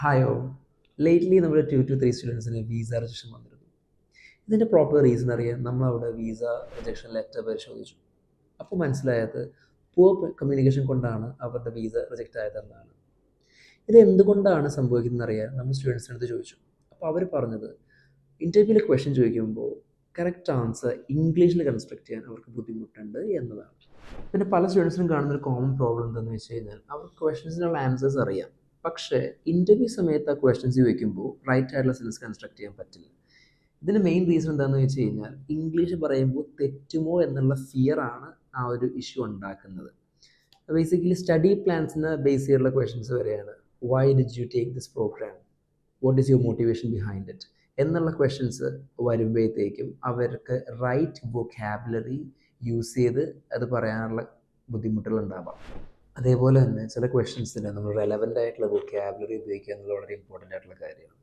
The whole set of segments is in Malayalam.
ഹായോ ലേറ്റ്ലി നമ്മുടെ 2 to 3 സ്റ്റുഡൻസിന് വിസ റിജക്ഷൻ വന്നിരുന്നു. ഇതിൻ്റെ പ്രോപ്പർ റീസൺ അറിയാൻ നമ്മളവിടെ വിസ റിജക്ഷൻ ലെറ്റർ പരിശോധിച്ചു. അപ്പോൾ മനസ്സിലായത് പുവർ കമ്മ്യൂണിക്കേഷൻ കൊണ്ടാണ് അവരുടെ വിസ റിജക്റ്റ് ആയതെന്നാണ്. ഇത് എന്തുകൊണ്ടാണ് സംഭവിക്കുന്നത് അറിയാൻ നമ്മൾ സ്റ്റുഡൻസിനടുത്ത് ചോദിച്ചു. അപ്പോൾ അവർ പറഞ്ഞത് ഇൻ്റർവ്യൂവിൽ ക്വസ്റ്റ്യൻ ചോദിക്കുമ്പോൾ കറക്റ്റ് ആൻസർ ഇംഗ്ലീഷിൽ കൺസ്ട്രക്ട് ചെയ്യാൻ അവർക്ക് ബുദ്ധിമുട്ടുണ്ട് എന്നതാണ്. പിന്നെ പല സ്റ്റുഡൻസിനും കാണുന്നൊരു കോമൺ പ്രോബ്ലം എന്താണെന്ന് വെച്ച് കഴിഞ്ഞാൽ അവർക്ക് ക്വസ്റ്റ്യൻസിനുള്ള ആൻസേഴ്സ് അറിയാം, പക്ഷേ ഇൻ്റർവ്യൂ സമയത്ത് ആ ക്വസ്റ്റ്യൻസ് ചോദിക്കുമ്പോൾ റൈറ്റ് ആയിട്ടുള്ള സെൻസ് കൺസ്ട്രക്ട് ചെയ്യാൻ പറ്റില്ല. ഇതിന് മെയിൻ റീസൺ എന്താണെന്ന് വെച്ച് കഴിഞ്ഞാൽ ഇംഗ്ലീഷ് പറയുമ്പോൾ തെറ്റുമോ എന്നുള്ള ഫിയർ ആണ് ആ ഒരു ഇഷ്യൂ ഉണ്ടാക്കുന്നത്. ബേസിക്കലി സ്റ്റഡി പ്ലാൻസിന് ബേസ് ചെയ്തിട്ടുള്ള ക്വസ്റ്റ്യൻസ് വരെയാണ്. Why did you take this programme, what is your motivation behind it എന്നുള്ള ക്വസ്റ്റ്യൻസ് വരുമ്പോഴത്തേക്കും അവർക്ക് റൈറ്റ് വൊക്കാബുലറി യൂസ് ചെയ്ത് അത് പറയാനുള്ള ബുദ്ധിമുട്ടുകൾ ഉണ്ടാവാം. അതേപോലെ തന്നെ ചില ക്വസ്റ്റ്യൻസിന് നമ്മൾ റെലവൻ്റ് ആയിട്ടുള്ള വൊക്കാബുലറി ഉപയോഗിക്കുക എന്നുള്ളത് വളരെ ഇമ്പോർട്ടൻ്റ് ആയിട്ടുള്ള കാര്യമാണ്.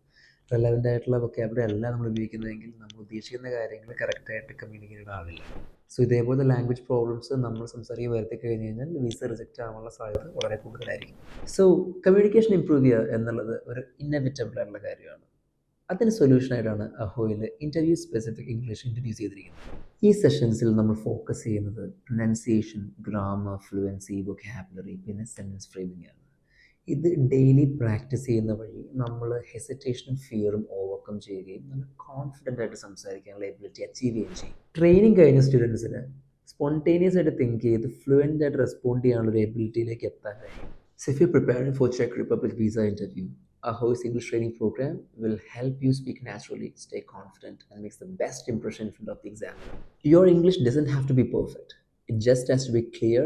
റെലവൻ്റ് ആയിട്ടുള്ള വൊക്കാബുലറി അല്ല നമ്മൾ ഉപയോഗിക്കുന്നതെങ്കിൽ നമ്മൾ ഉദ്ദേശിക്കുന്ന കാര്യങ്ങൾ കറക്റ്റായിട്ട് കമ്മ്യൂണിക്കേറ്റഡ് ആവില്ല. സോ ഇതേപോലെ ലാംഗ്വേജ് പ്രോബ്ലംസ് നമ്മൾ സംസാരിക്കുക വരുത്തി കഴിഞ്ഞ് കഴിഞ്ഞാൽ വിസ റിജക്റ്റ് ആവാനുള്ള സാധ്യത വളരെ കൂടുതലായിരിക്കും. സോ കമ്മ്യൂണിക്കേഷൻ ഇമ്പ്രൂവ് ചെയ്യുക എന്നുള്ളത് ഒരു ഇന്നവിറ്റബിൾ ആയിട്ടുള്ള കാര്യമാണ്. അതിന് സൊല്യൂഷനായിട്ടാണ് അഹോയിൽ ഇൻ്റർവ്യൂ സ്പെസിഫിക് ഇംഗ്ലീഷ് ഇൻട്രൊഡ്യൂസ് ചെയ്തിരിക്കുന്നത്. ഈ സെഷൻസിൽ നമ്മൾ ഫോക്കസ് ചെയ്യുന്നത് പ്രൊനൗൺസിയേഷൻ, ഗ്രാമർ, ഫ്ലുവൻസി, വൊക്കാബുലറി, പിന്നെ സെൻറ്റൻസ് ഫ്രെയിമിംഗ് ആണ്. ഇത് ഡെയിലി പ്രാക്ടീസ് ചെയ്യുന്ന വഴി നമ്മൾ ഹെസിറ്റേഷനും ഫിയറും ഓവർകം ചെയ്യുകയും നല്ല കോൺഫിഡൻ്റ് ആയിട്ട് സംസാരിക്കാനുള്ള എബിലിറ്റി അച്ചീവ് ചെയ്യുകയും ചെയ്യും. ട്രെയിനിങ് കഴിഞ്ഞ സ്റ്റുഡൻസിന് സ്പോണ്ടേനിയസ് ആയിട്ട് തിങ്ക് ചെയ്ത് ഫ്ലുവൻ്റ് ആയിട്ട് റെസ്പോണ്ട് ചെയ്യാനുള്ള ഒരു എബിലിറ്റിയിലേക്ക് എത്താൻ കഴിയും. So if you're preparing for Czech Republic visa interview, Ahoy's English training program will help you speak naturally, stay confident, and makes the best impression in front of the examiner. Your English doesn't have to be perfect. It just has to be clear,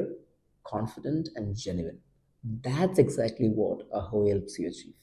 confident, and genuine. That's exactly what Ahoy helps you achieve.